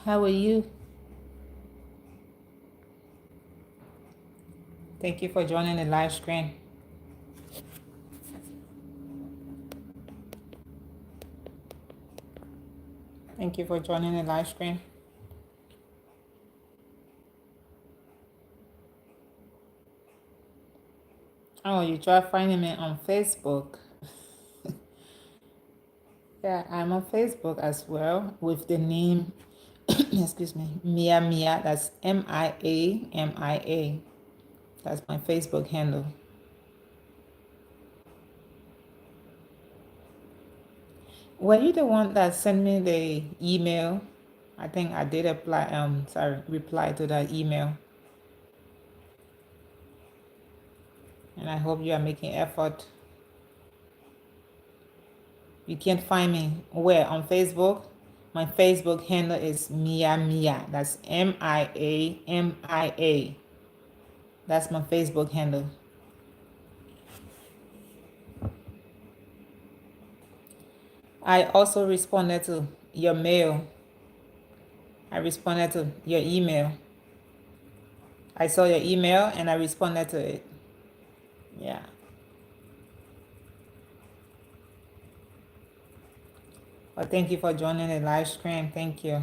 How are you? Thank you for joining the live stream. Thank you for joining the live stream. Oh, you try finding me on Facebook. Yeah, I'm on Facebook as well with the name, excuse me, Mia. That's Mia. That's my Facebook handle. Were you the one that sent me the email? I think I did reply to that email. And I hope you are making effort. You can't find me where on Facebook. My Facebook handle is Mia. That's Mia. That's my Facebook handle. I also responded to your mail. I responded to your email. I saw your email and I responded to it. Yeah. Well, thank you for joining the live stream. Thank you.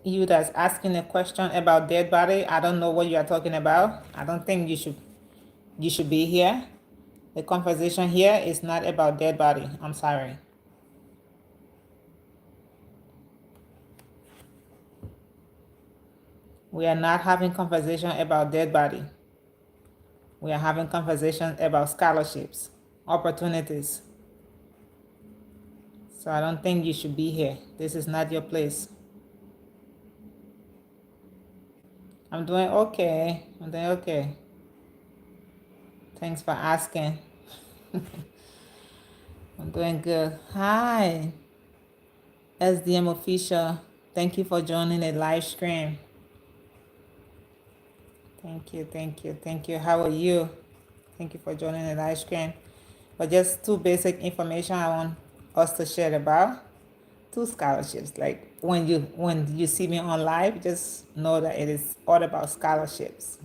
You that's asking a question about dead body, I don't know what you are talking about. I don't think you should be here. The conversation here is not about dead body. I'm sorry. We are not having conversation about dead body. We are having conversations about scholarships, opportunities. So I don't think you should be here. This is not your place. I'm doing okay. I'm doing okay. Thanks for asking. I'm doing good. Hi, SDM official. Thank you for joining the live stream. Thank you. How are you? Thank you for joining the live stream. But just two basic information I want us to share about. Two scholarships. Like when you see me on live, just know that it is all about scholarships.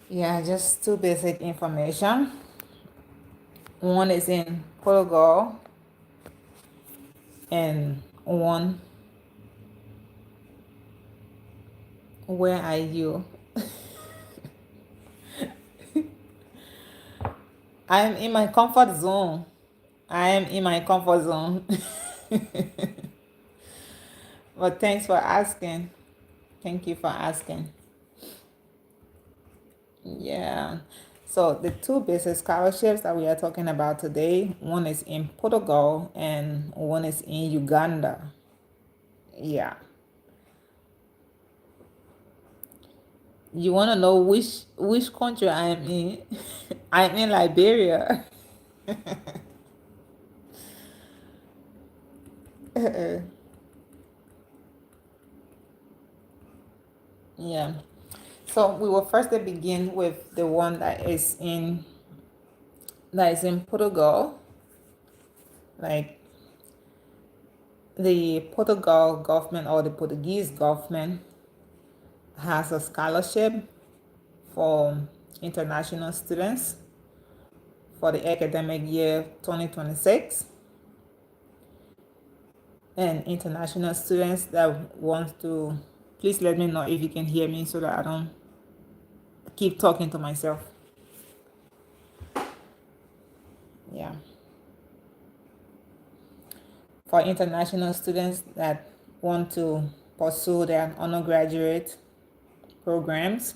Yeah, just two basic information. One is in Portugal and one, where are you? I'm in my comfort zone. I am in my comfort zone. But thanks for asking. Thank you for asking. Yeah. So the two basic scholarships that we are talking about today, one is in Portugal and one is in Uganda. Yeah. You want to know which country I am in? I'm in Liberia. Yeah. So we will first begin with the one that is in Portugal. Like the Portugal government or the Portuguese government has a scholarship for international students for the academic year 2026, and international students that want to, please let me know if you can hear me so that I don't keep talking to myself. Yeah. For international students that want to pursue their undergraduate programs,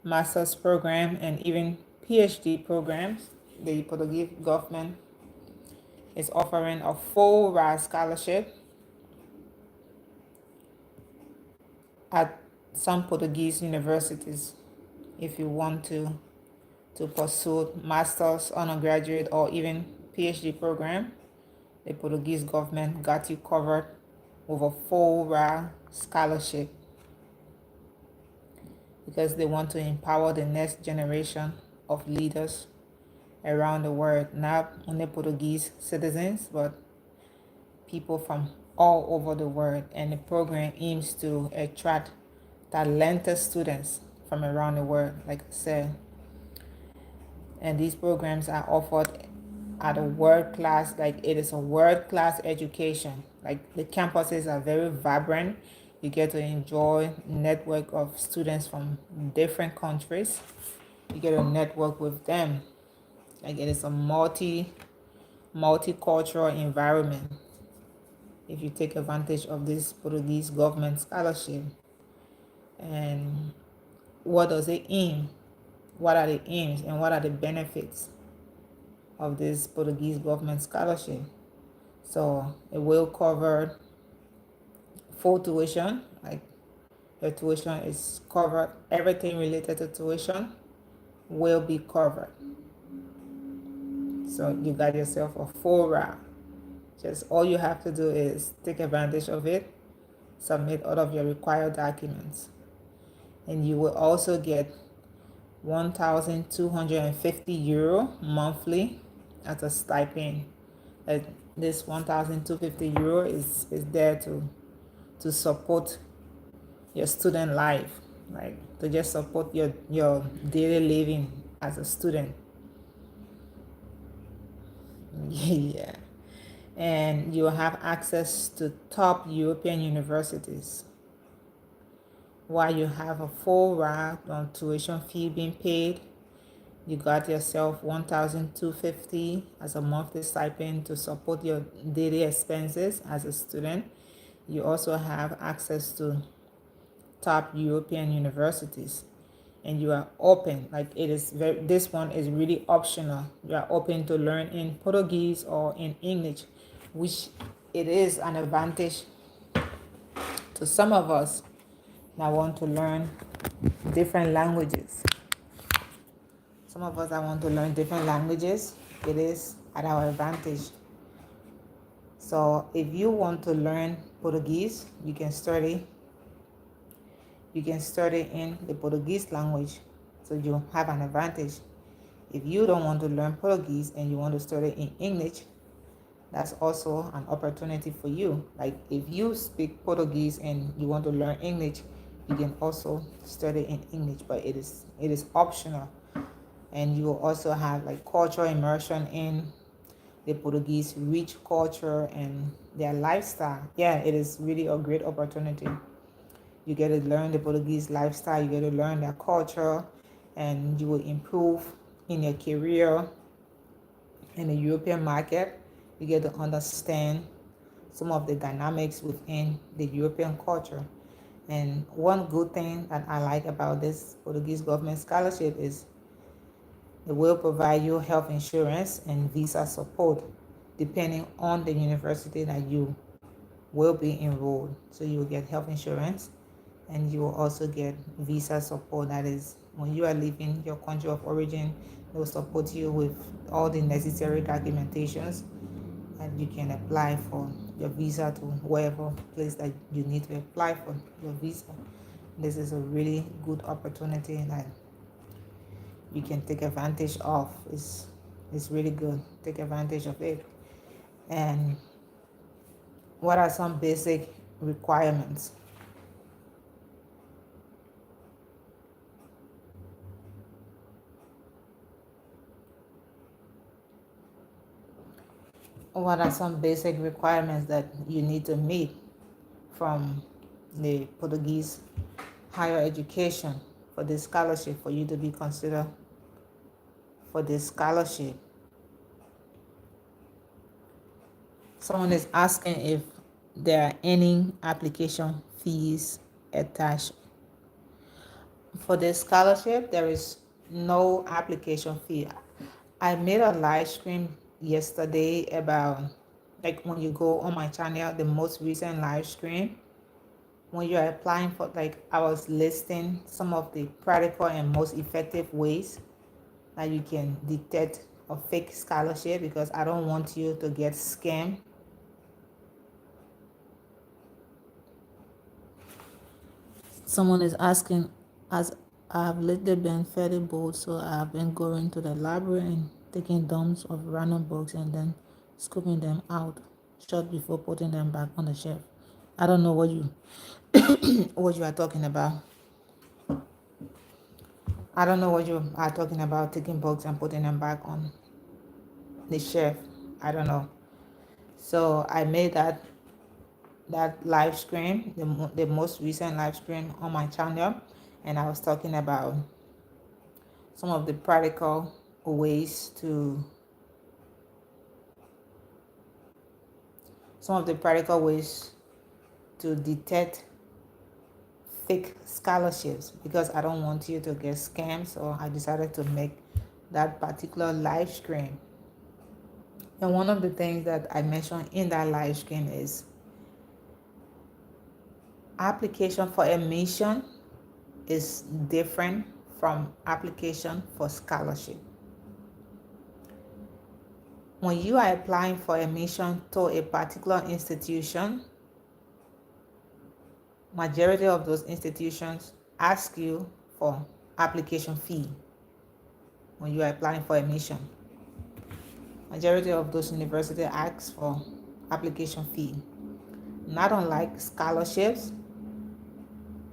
master's program, and even PhD programs, the Portuguese government is offering a full ride scholarship at some Portuguese universities if you want to pursue master's, undergraduate, or even PhD program. The Portuguese government got you covered with a full ride scholarship. because they want to empower the next generation of leaders around the world, not only Portuguese citizens, but people from all over the world. And the program aims to attract talented students from around the world, like I said. And these programs are offered at a world class, like it is a world class education. Like the campuses are very vibrant. You get to enjoy network of students from different countries. You get to network with them. Like it is a multicultural environment if you take advantage of this Portuguese government scholarship. And what does it aim? What are the aims and what are the benefits of this Portuguese government scholarship? So it will cover full tuition, like your tuition is covered, everything related to tuition will be covered. So you got yourself a full route. Just all you have to do is take advantage of it, submit all of your required documents, and you will also get 1,250 euro monthly as a stipend. This 1,250 euro is there to support your student life, like to just support your daily living as a student. Yeah. And you have access to top European universities, while you have a full ride on tuition fee being paid. You got yourself 1,250 as a monthly stipend to support your daily expenses as a student. You also have access to top European universities, and you are open, like it is very, this one is really optional. You are open to learn in Portuguese or in English, which it is an advantage to some of us that want to learn different languages. Some of us that want to learn different languages, it is at our advantage. So if you want to learn Portuguese, you can study in the Portuguese language, so you have an advantage. If you don't want to learn Portuguese and you want to study in English, that's also an opportunity for you. Like if you speak Portuguese and you want to learn English, you can also study in English, but it is optional. And you will also have like cultural immersion in the Portuguese rich culture and their lifestyle. Yeah, it is really a great opportunity. You get to learn the Portuguese lifestyle, you get to learn their culture, and you will improve in your career in the European market. You get to understand some of the dynamics within the European culture. And one good thing that I like about this Portuguese government scholarship is it will provide you health insurance and visa support depending on the university that you will be enrolled. So you will get health insurance and you will also get visa support. That is, when you are leaving your country of origin, they will support you with all the necessary documentations, and you can apply for your visa to wherever place that you need to apply for your visa. This is a really good opportunity that you can take advantage of. It's really good. Take advantage of it. And what are some basic requirements? What are some basic requirements that you need to meet from the Portuguese higher education for this scholarship, for you to be considered for this scholarship? Someone is asking if there are any application fees attached. For this scholarship, there is no application fee. I made a live stream yesterday about, like, when you go on my channel, the most recent live stream, when you're applying for, like, I was listing some of the practical and most effective ways that you can detect a fake scholarship, because I don't want you to get scammed. Someone is asking, I've lately been fairly bold, so I've been going to the library and taking dumps of random books and then scooping them out short before putting them back on the shelf. I don't know what you what you are talking about. I don't know what you are talking about, taking books and putting them back on the shelf. I don't know. So I made that live stream, the most recent live stream on my channel, and I was talking about some of the practical ways to detect fake scholarships, because I don't want you to get scammed. So I decided to make that particular live stream. And one of the things that I mentioned in that live stream is application for admission is different from application for scholarship. When you are applying for admission to a particular institution, majority of those institutions ask you for application fee. When you are applying for admission, majority of those universities ask for application fee. Not unlike scholarships,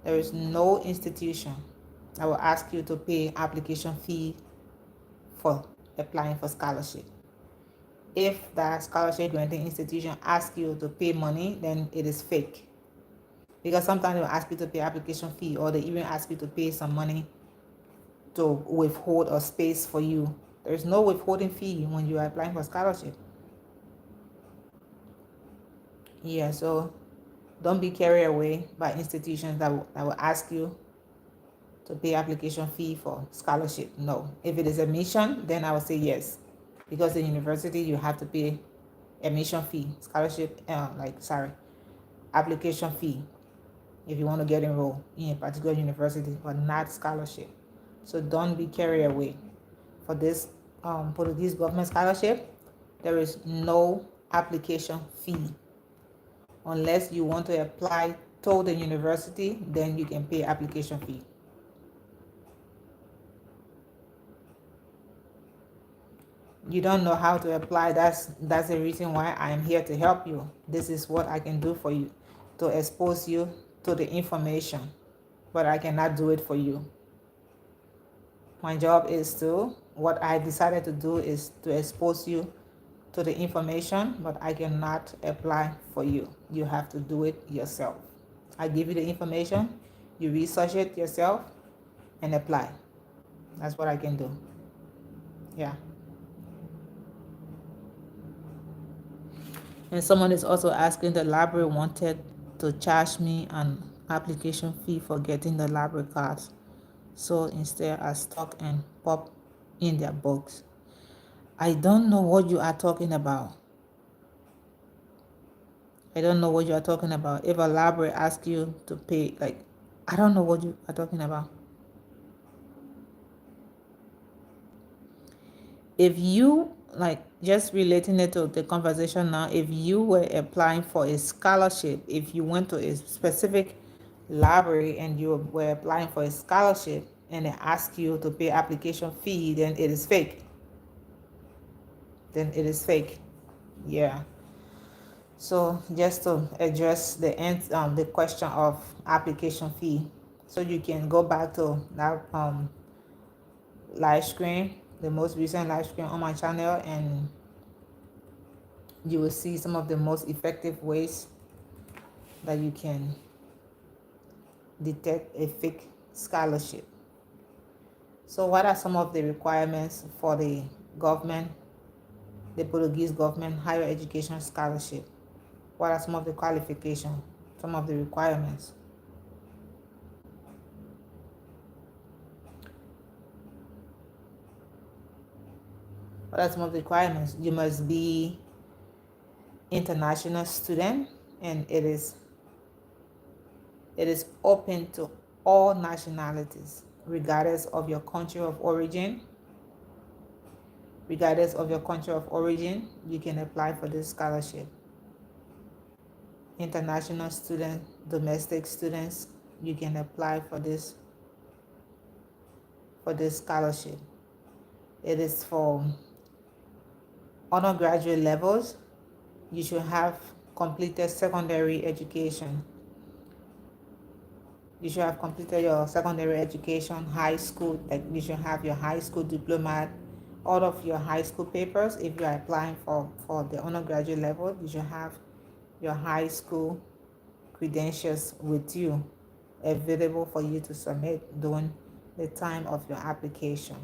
there is no institution that will ask you to pay application fee for applying for scholarship. If that scholarship granting institution asks you to pay money, then it is fake. Because sometimes they'll ask you to pay application fee, or they even ask you to pay some money to withhold a space for you. There's no withholding fee when you are applying for scholarship. Yeah, so don't be carried away by institutions that will ask you to pay application fee for scholarship. No. If it is admission, then I would say yes. Because in university, you have to pay admission fee, scholarship, application fee if you want to get enrolled in a particular university, but not scholarship. So don't be carried away. For this Portuguese government scholarship, there is no application fee. Unless you want to apply to the university, then you can pay application fee. You don't know how to apply, that's the reason why I am here to help you. This is what I can do for you, to expose you to the information, but I cannot do it for you. My job is to, what I decided to do is to expose you to the information, but I cannot apply for you. You have to do it yourself. I give you the information, you research it yourself and apply. That's what I can do. Yeah. And someone is also asking, the library wanted to charge me an application fee for getting the library cards. So instead I stock and pop in their books. I don't know what you are talking about. I don't know what you are talking about. If a library asks you to pay, I don't know what you are talking about. If you, just relating it to the conversation now, if you were applying for a scholarship, if you went to a specific library and you were applying for a scholarship and they ask you to pay application fee, then it is fake. Yeah. So just to address the question of application fee, so you can go back to that live stream, the most recent live stream on my channel, and you will see some of the most effective ways that you can detect a fake scholarship. So what are some of the requirements for the Portuguese government higher education scholarship? What are some of the qualifications, some of the requirements? What are some of the requirements? You must be international student, and it is open to all nationalities, regardless of your country of origin. You can apply for this scholarship. International students, domestic students, you can apply for this for this scholarship. It is for undergraduate levels. You should have completed secondary education. You should have completed your secondary education, high school, like you should have your high school diploma, all of your high school papers. If you are applying for the undergraduate level, you should have your high school credentials with you, available for you to submit during the time of your application.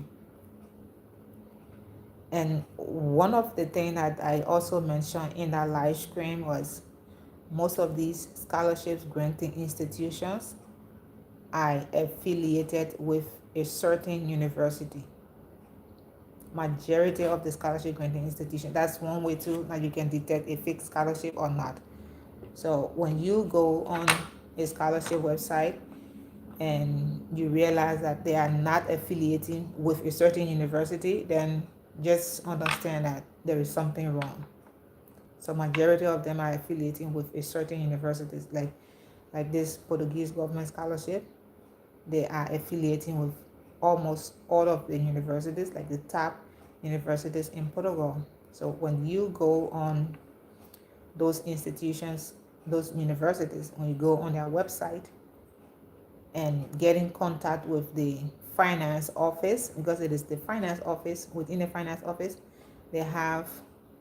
And one of the things that I also mentioned in that live stream was most of these scholarships granting institutions are affiliated with a certain university. Majority of the scholarship granting institution, that's one way too that you can detect a fake scholarship or not. So when you go on a scholarship website and you realize that they are not affiliating with a certain university, then just understand that there is something wrong. So majority of them are affiliating with a certain universities, like this Portuguese government scholarship. They are affiliating with almost all of the universities, like the top universities in Portugal. So when you go on those institutions, those universities, when you go on their website and get in contact with the finance office, because it is the finance office, within the finance office, they have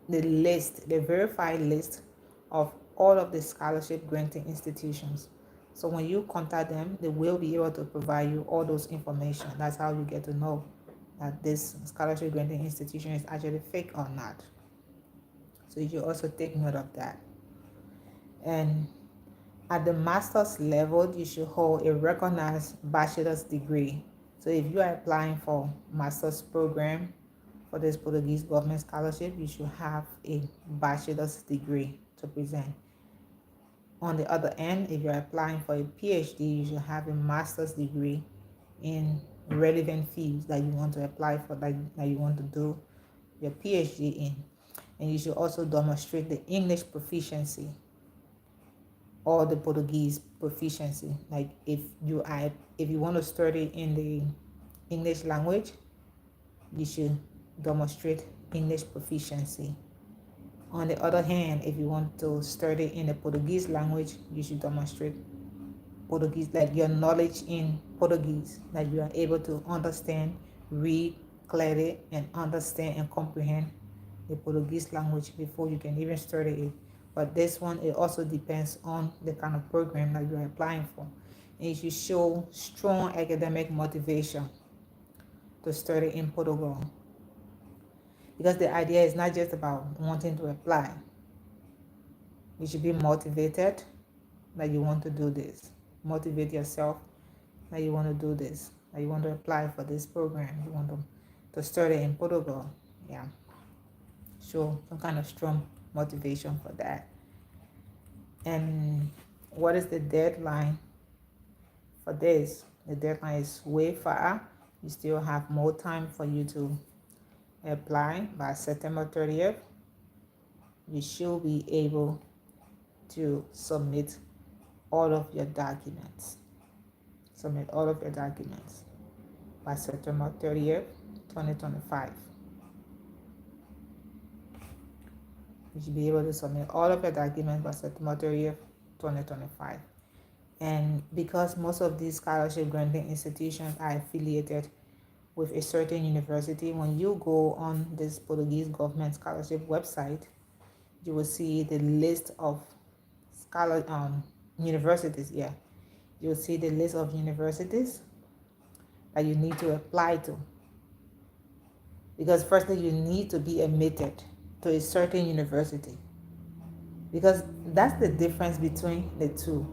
the list, the verified list of all of the scholarship granting institutions. So when you contact them, they will be able to provide you all those information. That's how you get to know that this scholarship granting institution is actually fake or not. So you should also take note of that. And at the master's level, you should hold a recognized bachelor's degree. So if you are applying for master's program for this Portuguese government scholarship, you should have a bachelor's degree to present. On the other end, if you're applying for a PhD, you should have a master's degree in relevant fields that you want to apply for, that you want to do your PhD in. And you should also demonstrate the English proficiency or the Portuguese proficiency. Like if you want to study in the English language, you should demonstrate English proficiency. On the other hand, if you want to study in the Portuguese language, you should demonstrate Portuguese, like your knowledge in Portuguese, that you are able to understand, read clearly, and understand and comprehend the Portuguese language before you can even study it. But this one, it also depends on the kind of program that you are applying for. And you should show strong academic motivation to study in Portugal. Because the idea is not just about wanting to apply. You should be motivated that you want to do this. Motivate yourself that you want to do this, that you want to apply for this program, you want to study in Portugal. Yeah. Show some kind of strong motivation for that. And what is the deadline for this? The deadline is way far. You still have more time for you to apply. By September 30th. You should be able to submit all of your documents. Submit all of your documents by September 30th, 2025. You should be able to submit all of your documents by September 30th, 2025. And because most of these scholarship granting institutions are affiliated with a certain university, when you go on this Portuguese government scholarship website, you will see the list of universities. Yeah, you'll see the list of universities that you need to apply to. Because firstly, you need to be admitted to a certain university. Because that's the difference between the two.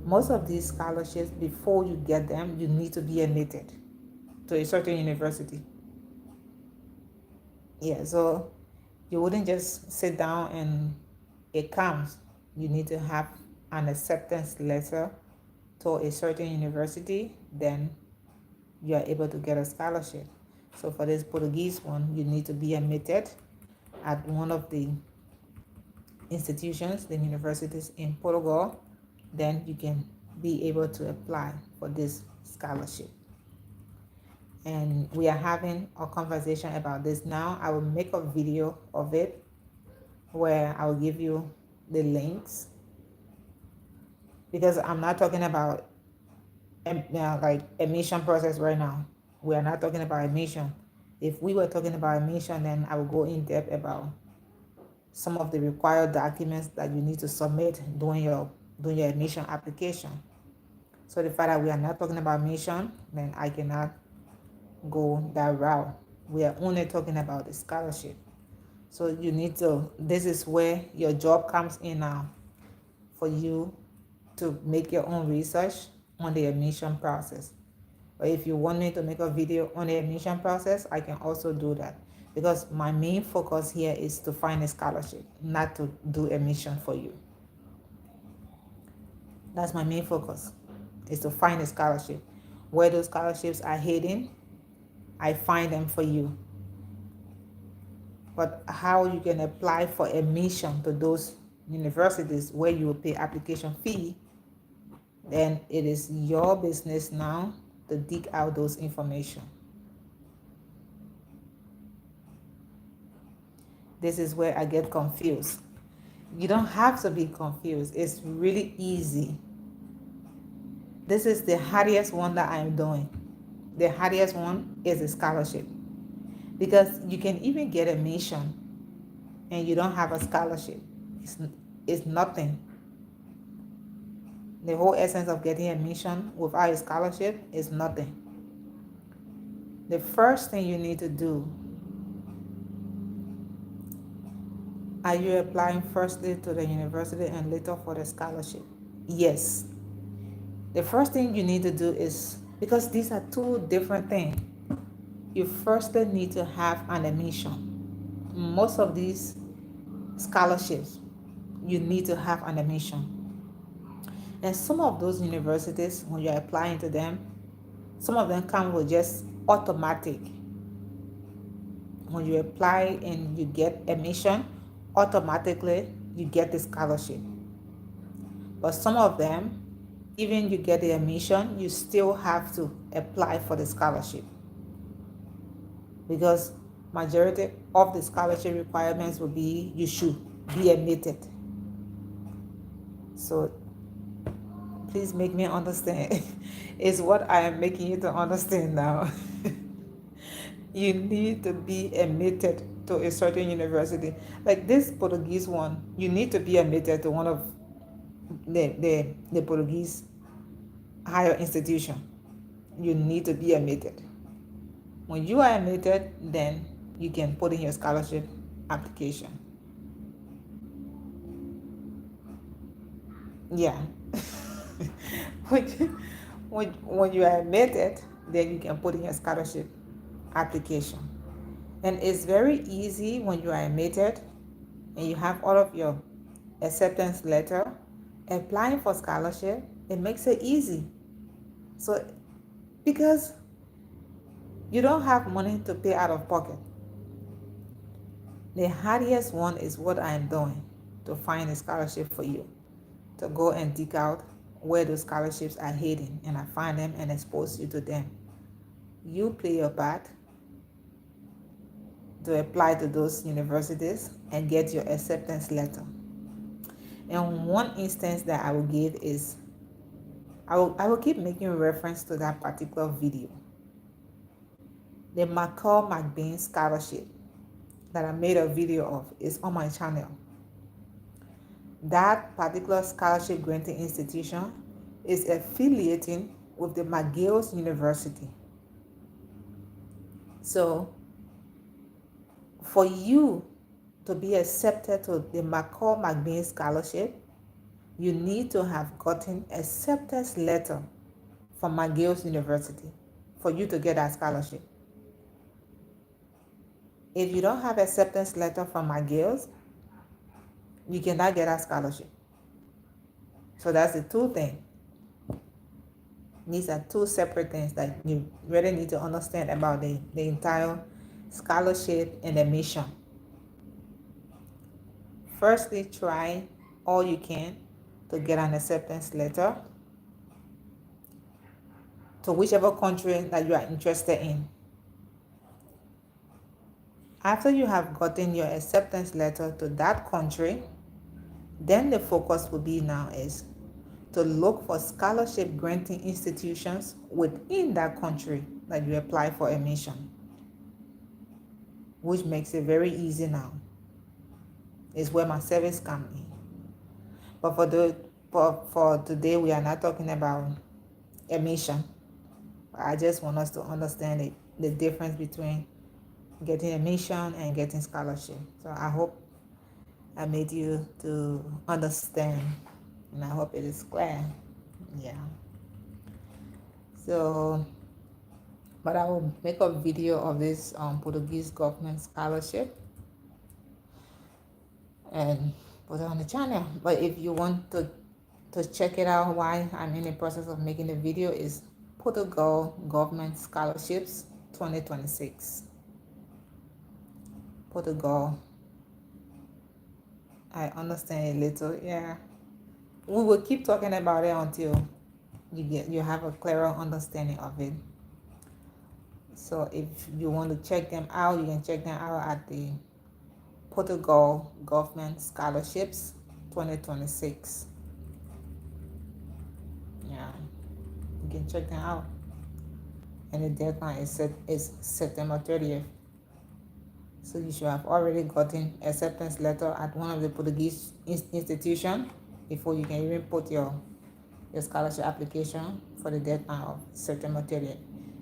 Most of these scholarships, before you get them, you need to be admitted to a certain university. Yeah, so you wouldn't just sit down and it comes. You need to have an acceptance letter to a certain university, then you are able to get a scholarship. So for this Portuguese one, you need to be admitted at one of the institutions, the universities in Portugal, then you can be able to apply for this scholarship. and we are having a conversation about this now. I will make a video of it where I will give you the links, because I'm not talking about like admission process right now. We are not talking about admission. If we were talking about admission, then I will go in depth about some of the required documents that you need to submit during your admission application. So the fact that we are not talking about admission, then I cannot go that route. We are only talking about the scholarship. So you need to, this is where your job comes in now, for you to make your own research on the admission process. But if you want me to make a video on the admission process, I can also do that, because my main focus here is to find a scholarship, not to do admission for you. That's my main focus, is to find a scholarship. Where those scholarships are hidden, I find them for you. But how you can apply for admission to those universities where you will pay application fee, then it is your business now to dig out those information. This is where I get confused. You don't have to be confused. It's really easy. This is the hardest one that I'm doing. The hardest one is a scholarship, because you can even get admission and you don't have a scholarship. It's nothing. The whole essence of getting admission without a scholarship is nothing. The first thing you need to do, are you applying firstly to the university and later for the scholarship? Yes. The first thing you need to do is, because these are two different things, you firstly need to have an admission. Most of these scholarships, you need to have an admission. And some of those universities, when you're applying to them, some of them come with just automatic. When you apply and you get admission, automatically you get the scholarship. But some of them, even you get the admission, you still have to apply for the scholarship, because majority of the scholarship requirements will be you should be admitted. So please make me understand. It's what I am making you to understand now. You need to be admitted to a certain university. Like this Portuguese one, you need to be admitted to one of the Portuguese higher institution. You need to be admitted. When you are admitted, then you can put in your scholarship application. Yeah. when you are admitted, then you can put in your scholarship application. And it's very easy when you are admitted and you have all of your acceptance letter. Applying for scholarship, it makes it easy. So because you don't have money to pay out of pocket. The hardest one is what I'm doing, to find a scholarship for you, to go and dig out where those scholarships are hidden, and I find them and expose you to them. You play your part to apply to those universities and get your acceptance letter. And one instance that I will give is, I will keep making reference to that particular video. The McCall McBain scholarship that I made a video of is on my channel. That particular scholarship granting institution is affiliating with the McGill's University. So for you to be accepted to the McCall McBain scholarship, you need to have gotten a acceptance letter from McGill's University for you to get that scholarship. If you don't have acceptance letter from McGill's, you cannot get a scholarship. So that's the two things. These are two separate things that you really need to understand about the entire scholarship and admission. Firstly, try all you can to get an acceptance letter to whichever country that you are interested in. After you have gotten your acceptance letter to that country, then the focus will be now is to look for scholarship granting institutions within that country that you apply for admission, which makes it very easy now. Is where my service come in. But for today, we are not talking about admission. I just want us to understand the difference between getting admission and getting scholarship. So I hope I made you to understand, and I hope it is clear. Yeah. So, but I will make a video of this Portuguese government scholarship and put it on the channel. But if you want to check it out, why I'm in the process of making the video is Portugal government scholarships 2026. Portugal. I understand a little, yeah. We will keep talking about it until you have a clearer understanding of it. So if you want to check them out, you can check them out at the Portugal Government Scholarships 2026. Yeah, you can check them out. And the deadline is September 30th. So you should have already gotten acceptance letter at one of the Portuguese institution before you can even put your scholarship application for the deadline of September 30th.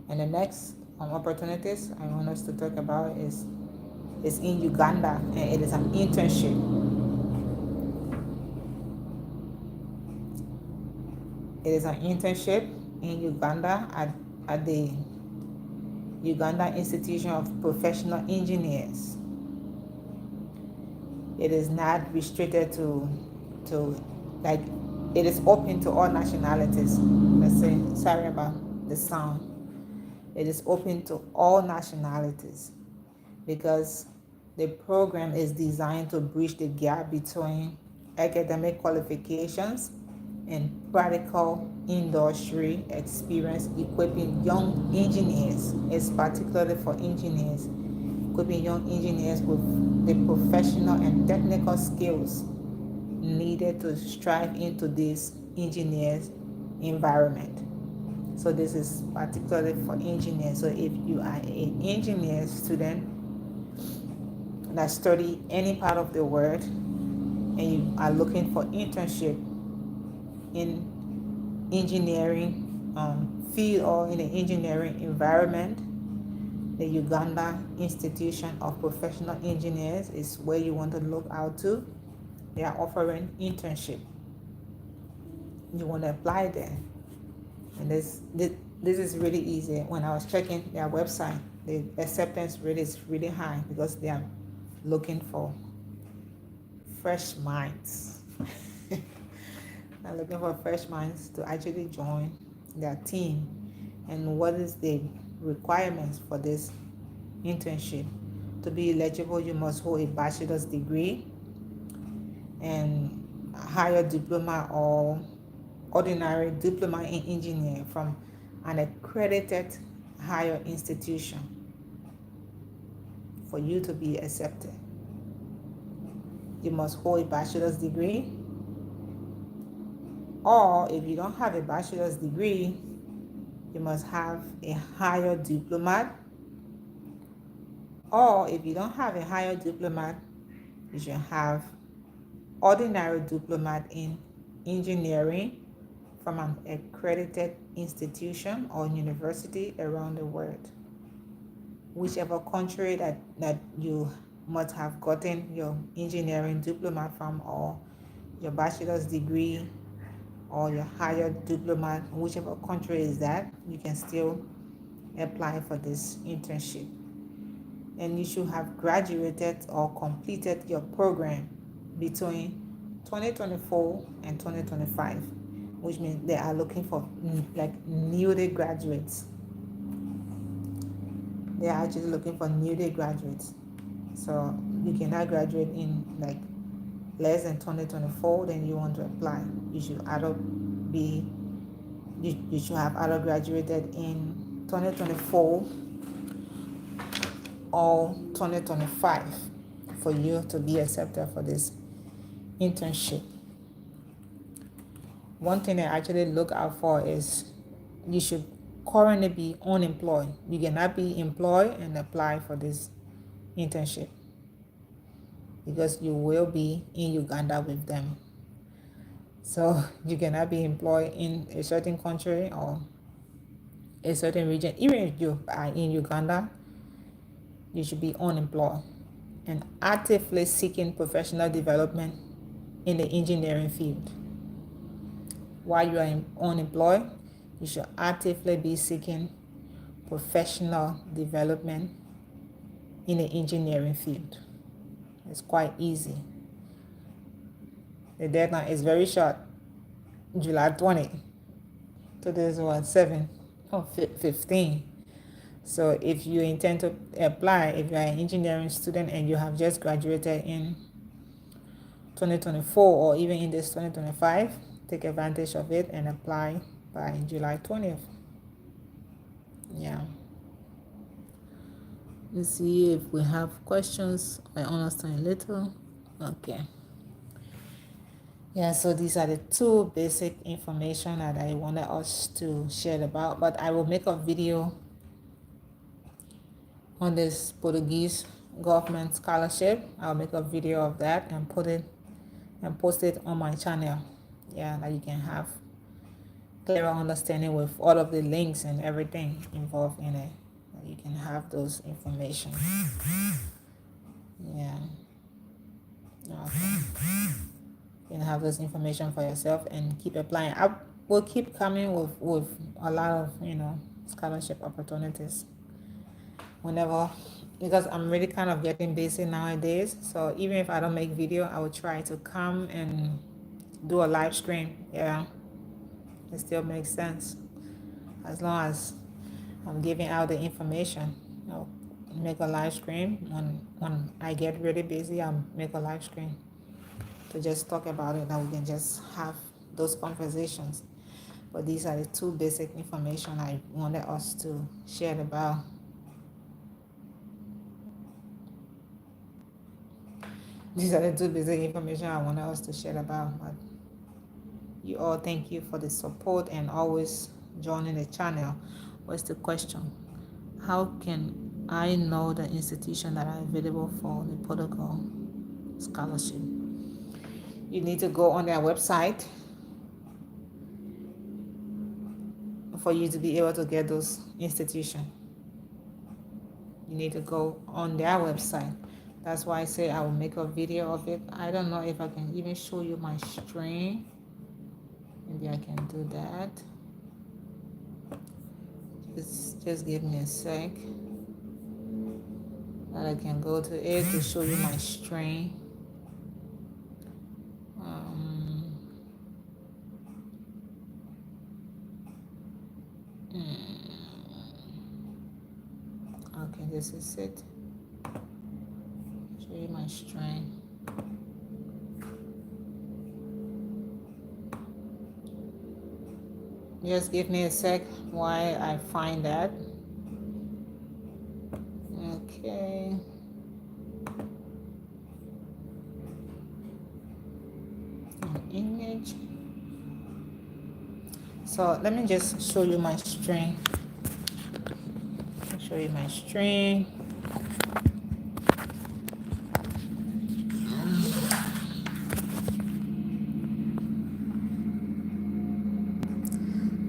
And the next opportunities I want us to talk about is in Uganda, and it is an internship. It is an internship in Uganda at the Uganda Institution of Professional Engineers. It is not restricted to like, it is open to all nationalities. Let's say, sorry about the sound. It is open to all nationalities because the program is designed to bridge the gap between academic qualifications and practical industry experience, equipping young engineers. It's particularly for engineers, equipping young engineers with the professional and technical skills needed to strive into this engineers environment. So this is particularly for engineers. So if you are an engineer student that study any part of the world and you are looking for internship in engineering field or in the engineering environment, the Uganda Institution of Professional Engineers is where you want to look out to. They are offering internship. You want to apply there. And this is really easy. When I was checking their website, the acceptance rate is really high because they are looking for fresh minds. They're looking for fresh minds to actually join their team. And what is the requirements for this internship? To be eligible, you must hold a bachelor's degree and a higher diploma or ordinary diploma in engineering from an accredited higher institution for you to be accepted. You must hold a bachelor's degree, or if you don't have a bachelor's degree, you must have a higher diploma, or if you don't have a higher diploma, you should have ordinary diploma in engineering from an accredited institution or university around the world. Whichever country that you must have gotten your engineering diploma from, or your bachelor's degree or your higher diploma, whichever country is that, you can still apply for this internship. And you should have graduated or completed your program between 2024 and 2025, which means they are looking for like newly graduates. They are actually looking for newly graduates. So you cannot graduate in like less than 2024, then you want to apply. You should either be you should have either graduated in 2024 all 2025 for you to be accepted for this internship. One thing I actually look out for is you should currently be unemployed. You cannot be employed and apply for this internship because you will be in Uganda with them. So you cannot be employed in a certain country or a certain region. Even if you are in Uganda, you should be unemployed and actively seeking professional development in the engineering field. While you are unemployed, you should actively be seeking professional development in the engineering field. It's quite easy. The deadline is very short, July 20. Today's what, 7 or 15. So if you intend to apply, if you are an engineering student and you have just graduated in 2024 or even in this 2025, take advantage of it and apply by July 20th. Yeah. Let's see if we have questions. I understand a little. Okay. Yeah, so these are the two basic information that I wanted us to share about, but I will make a video on this Portuguese government scholarship. I'll make a video of that and post it on my channel. Yeah, that you can have clearer understanding with all of the links and everything involved in it. You can have those information. Yeah. Okay. You can have this information for yourself and keep applying. I will keep coming with a lot of scholarship opportunities whenever, because I'm really kind of getting busy nowadays. So even if I don't make video, I will try to come and do a live stream. Yeah, it still makes sense as long as I'm giving out the information. I'll make a live stream when I get really busy. I'll make a live stream to just talk about it, and we can just have those conversations. But these are the two basic information I wanted us to share about. These are the two basic information I wanted us to share about. But you all, thank you for the support and always joining the channel. What's the question? How can I know the institution that are available for the Portugal scholarship? You need to go on their website for you to be able to get those institutions. You need to go on their website. That's why I say I will make a video of it. I don't know if I can even show you my string. Maybe I can do that. Just give me a sec. That I can go to it to show you my string. Okay, this is it. Show you my string. Just give me a sec while I find that. Okay. An image. So let me just show you my string. I'll show you my string.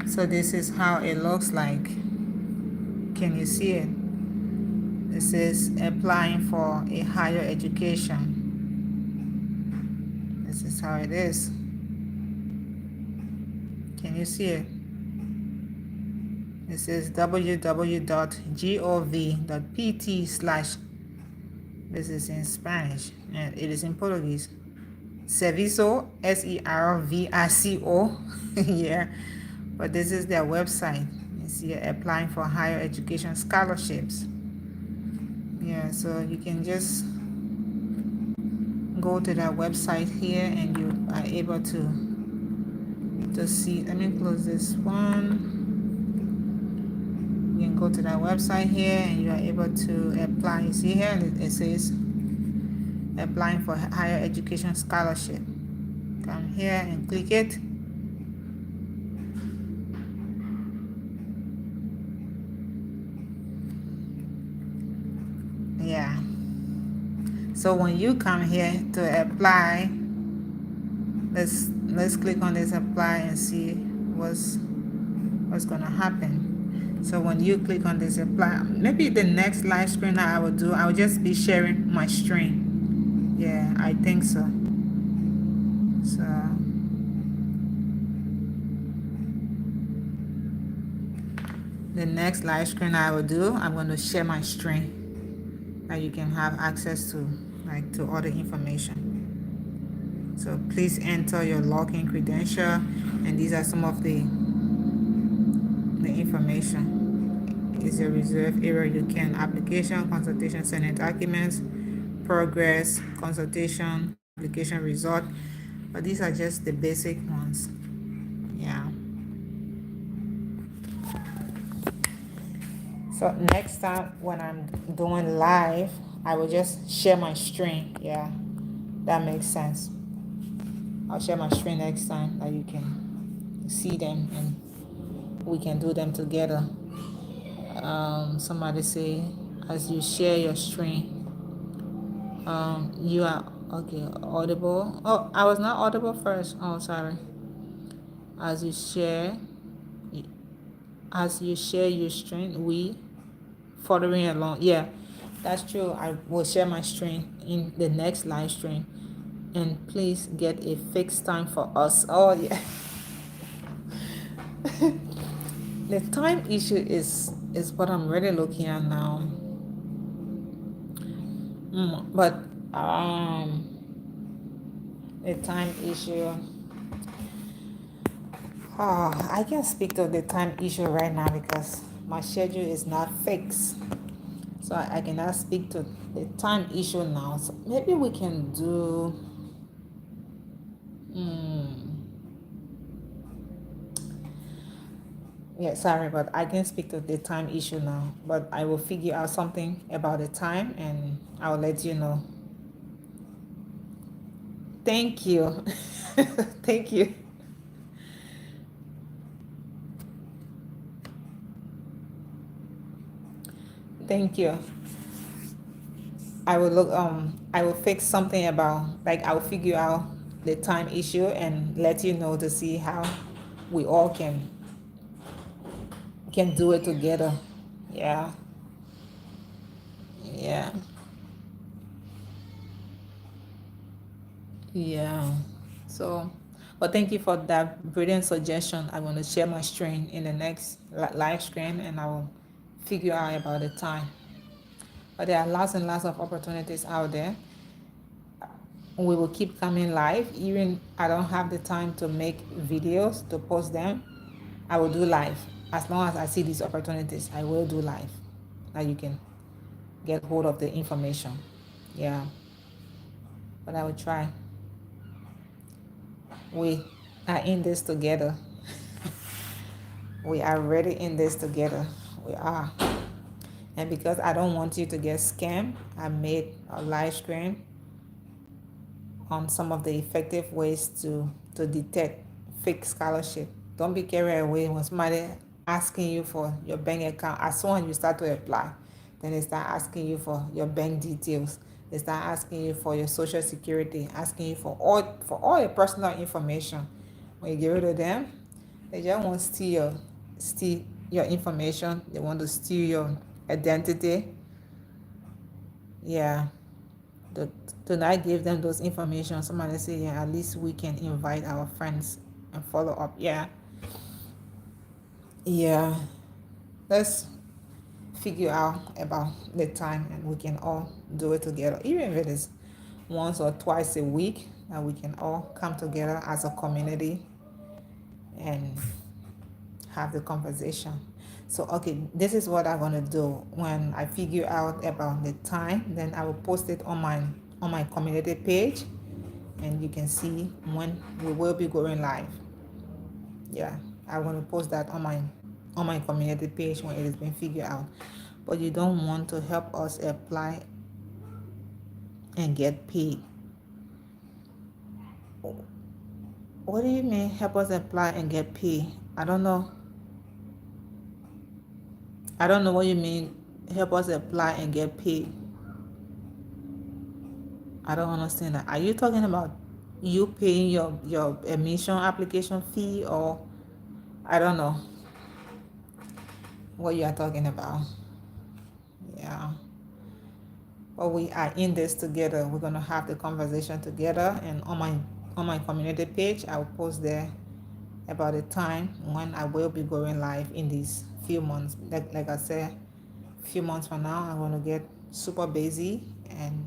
So this is how it looks like. Can you see it? This is applying for a higher education. This is how it is. Can you see it? This is www.gov.pt/ this is in Spanish and it is in Portuguese. Serviço, SERVICO. Yeah, but this is their website. You see, applying for higher education scholarships. Yeah, so you can just go to their website here and you are able to see. Let me close this one. You can go to that website here and you are able to apply. You see here it says applying for higher education scholarship. Come here and click it. Yeah, so when you come here to apply, let's click on this apply and see what's gonna happen. So when you click on this apply, maybe the next live screen that I will do, I will just be sharing my screen. Yeah, I think so. So the next live screen I will do, I'm going to share my screen that you can have access to, like to all the information. So please enter your login credential, and these are some of the information. Is your reserve area you can application, consultation, sending documents, progress, consultation, application result. But these are just the basic ones. Yeah. So next time when I'm doing live, I will just share my screen. Yeah, that makes sense. I'll share my screen next time that you can see them and we can do them together. Somebody say, as you share your screen, you are okay, audible. Oh, I was not audible first. Oh, sorry. As you share, your screen, we following along. Yeah, that's true. I will share my screen in the next live stream. And please get a fixed time for us. Oh, yeah. The time issue is what I'm really looking at now. But the time issue. Oh, I can't speak to the time issue right now because my schedule is not fixed. So I cannot speak to the time issue now. So maybe we can do. Yeah, sorry, but I can't speak to the time issue now. But I will figure out something about the time and I'll let you know. Thank you. Thank you. Thank you. I will fix something about, like, I'll figure out the time issue and let you know to see how we all can do it together. Yeah. Yeah. Yeah. So, but thank you for that brilliant suggestion. I'm going to share my screen in the next live screen and I will figure out about the time. But there are lots and lots of opportunities out there. We will keep coming live. Even I don't have the time to make videos to post them, I will do live. As long as I see these opportunities, I will do live. Now you can get hold of the information. Yeah. But I will try. We are in this together. We are really in this together. We are. And because I don't want you to get scammed, I made a live stream on some of the effective ways to detect fake scholarship. Don't be carried away when somebody asking you for your bank account. As soon as you start to apply, then they start asking you for your bank details. They start asking you for your social security, asking you for all your personal information. When you get rid of them, they just want to steal your information. They want to steal your identity. Yeah. Do not give them those information. Somebody say, yeah, at least we can invite our friends and follow up. Yeah. Yeah. Let's figure out about the time and we can all do it together. Even if it is once or twice a week, that we can all come together as a community and have the conversation. So okay, this is what I'm gonna do. When I figure out about the time, then I will post it on my community page and you can see when we will be going live. Yeah, I want to post that on my on my community page when it has been figured out. But you don't want to help us apply and get paid. What do you mean help us apply and get paid? I don't know. I don't know what you mean help us apply and get paid. I don't understand that. Are you talking about you paying your admission application fee, or I don't know what you are talking about. Yeah. But we are in this together. We're gonna have the conversation together, and on my community page, I will post there about the time when I will be going live in these few months. Like I said, few months from now, I'm gonna get super busy, and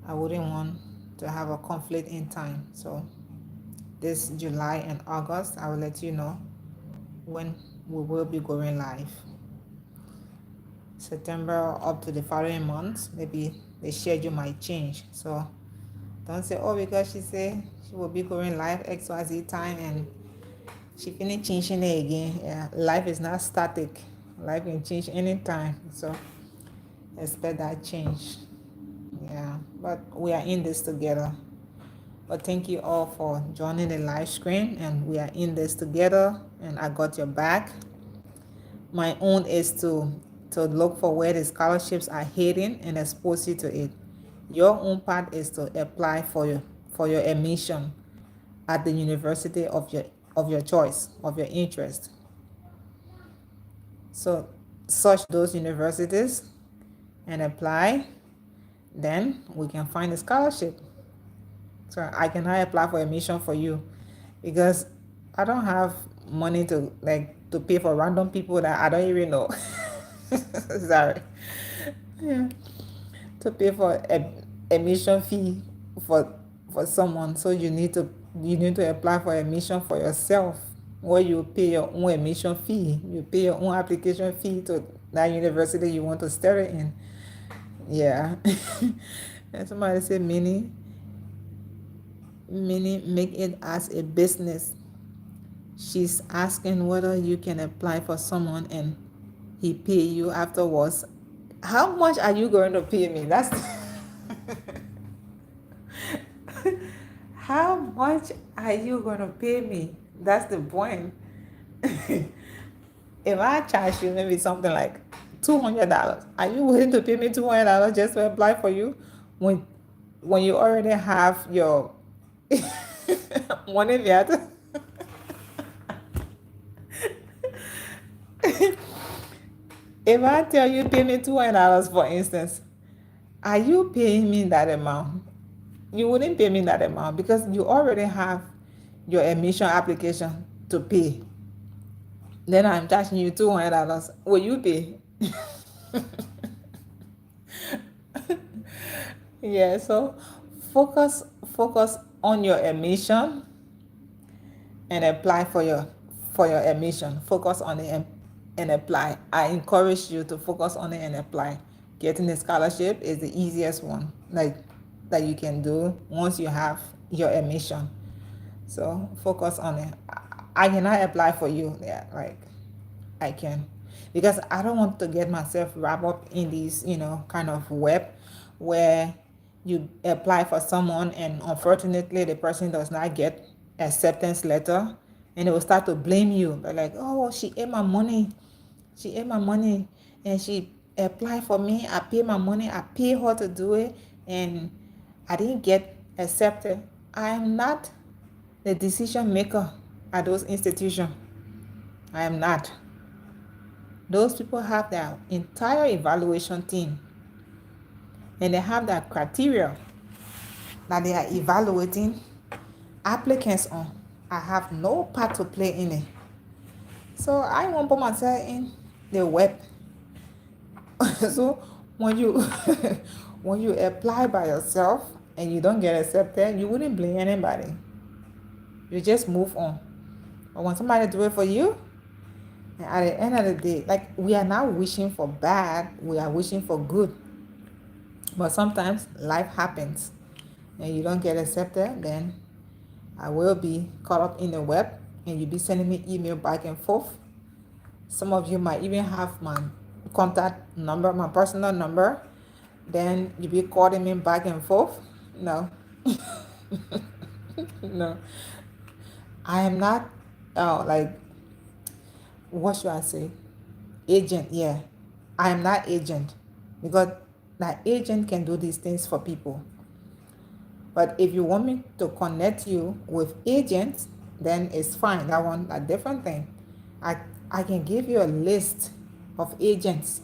I wouldn't want to have a conflict in time. So this July and August, I will let you know when we will be going live. September up to the following months, maybe the schedule might change. So don't say, oh, because she said she will be going live XYZ time and she finished changing it again. Yeah, life is not static. Life can change anytime. So expect that change. Yeah, but we are in this together. But thank you all for joining the live screen, and we are in this together, and I got your back. My own is to look for where the scholarships are hidden and expose you to it. Your own part is to apply for your admission at the university of your choice, of your interest. So search those universities and apply, then we can find a scholarship. So I cannot apply for admission for you because I don't have money to pay for random people that I don't even know. Sorry. Yeah. To pay for admission fee for someone. So you need to apply for admission for yourself, or you pay your own admission fee. You pay your own application fee to that university you want to study in. Yeah. And somebody said, Minnie, make it as a business. She's asking whether you can apply for someone and he pay you afterwards. How much are you going to pay me? That's how much are you going to pay me? That's the point. If I charge you maybe something like $200, are you willing to pay me $200 just to apply for you when you already have your money yet? If I tell you pay me $200, for instance, are you paying me that amount? You wouldn't pay me that amount because you already have your admission application to pay. Then I'm charging you $200. Will you pay? Yeah, so focus on your admission and apply for your admission. Focus on it and apply. I encourage you to focus on it and apply. Getting a scholarship is the easiest one that you can do once you have your admission. So focus on it. I cannot apply for you. Yeah, I can, because I don't want to get myself wrapped up in these kind of web where you apply for someone and unfortunately the person does not get acceptance letter, and they will start to blame you. They're like, oh, she ate my money, and she applied for me. I pay my money, I pay her to do it, and I didn't get accepted. I am not the decision maker at those institutions. I am not. Those people have their entire evaluation team, and they have that criteria that they are evaluating applicants on. I have no part to play in it. So I won't put myself in the web. So when you when you apply by yourself and you don't get accepted, you wouldn't blame anybody. You just move on. But when somebody do it for you, and at the end of the day, we are not wishing for bad, we are wishing for good. But sometimes life happens and you don't get accepted, then I will be caught up in the web and you be sending me email back and forth. Some of you might even have my contact number, my personal number. Then you be calling me back and forth. No, no. I am not like, what should I say? Agent, yeah. I am not agent, because that agent can do these things for people. But if you want me to connect you with agents, then it's fine. That one, a different thing. I I can give you a list of agents.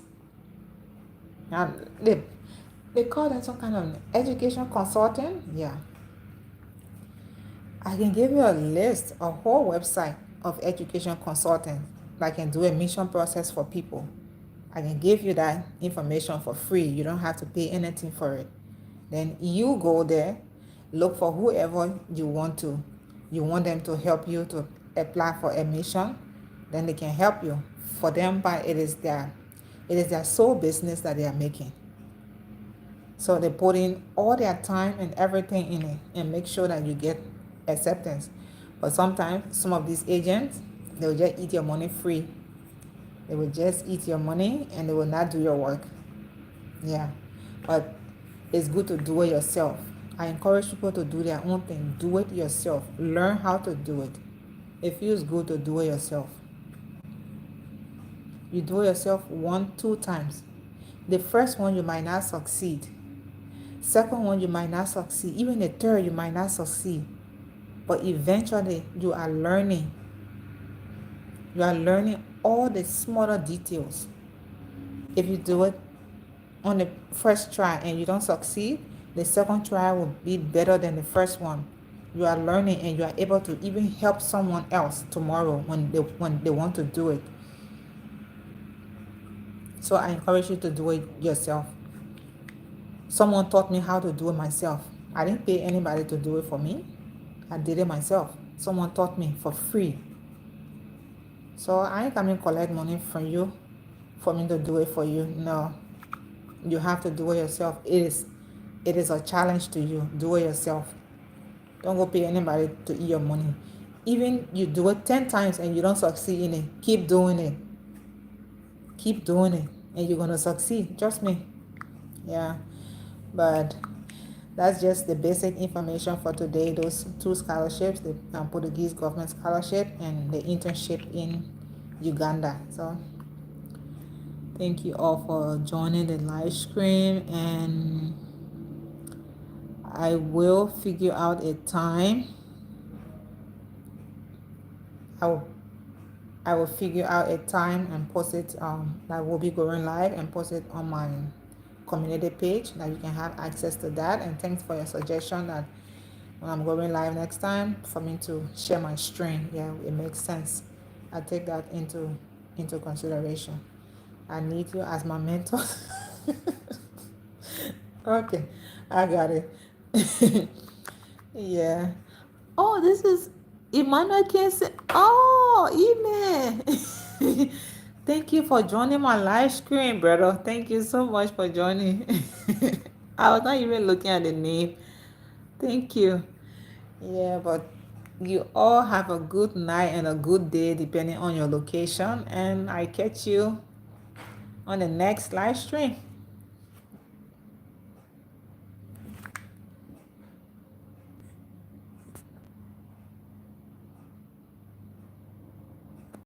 And they call that some kind of education consultant. Yeah. I can give you a list, a whole website of education consultants that can do a mission process for people. I can give you that information for free. You don't have to pay anything for it. Then you go there, look for whoever you want to. You want them to help you to apply for admission, then they can help you. For them, but it is their sole business that they are making. So they put in all their time and everything in it and make sure that you get acceptance. But sometimes some of these agents, they will just eat your money free. They will just eat your money and they will not do your work. Yeah. But it's good to do it yourself. I encourage people to do their own thing. Do it yourself. Learn how to do it. It feels good to do it yourself. You do it yourself 1, 2 times. The first one you might not succeed. Second one you might not succeed. Even the third you might not succeed. But eventually you are learning. You are learning all the smaller details. If you do it on the first try and you don't succeed, the second try will be better than the first one. You are learning and you are able to even help someone else tomorrow when they want to do it. So I encourage you to do it yourself. Someone taught me how to do it myself. I didn't pay anybody to do it for me. I did it myself. Someone taught me for free. So I ain't coming collect money from you for me to do it for you. No. You have to do it yourself. It is a challenge to you. Do it yourself. Don't go pay anybody to eat your money. Even you do it 10 times and you don't succeed in it, keep doing it. Keep doing it and you're going to succeed. Trust me. Yeah. But that's just the basic information for today. Those 2 scholarships, the Portuguese government scholarship and the internship in Uganda. So thank you all for joining the live stream, and I will figure out a time. I will figure out a time and post it that will be going live and post it on my community page that you can have access to that. And thanks for your suggestion that when I'm going live next time for me to share my stream. Yeah, it makes sense. I take that into consideration. I need you as my mentor. Okay, I got it. Yeah. Oh, this is Emmanuel can say, oh, email. Thank you for joining my live stream, brother. Thank you so much for joining. I was not even looking at the name. Thank you. Yeah, but you all have a good night and a good day depending on your location. And I catch you on the next live stream.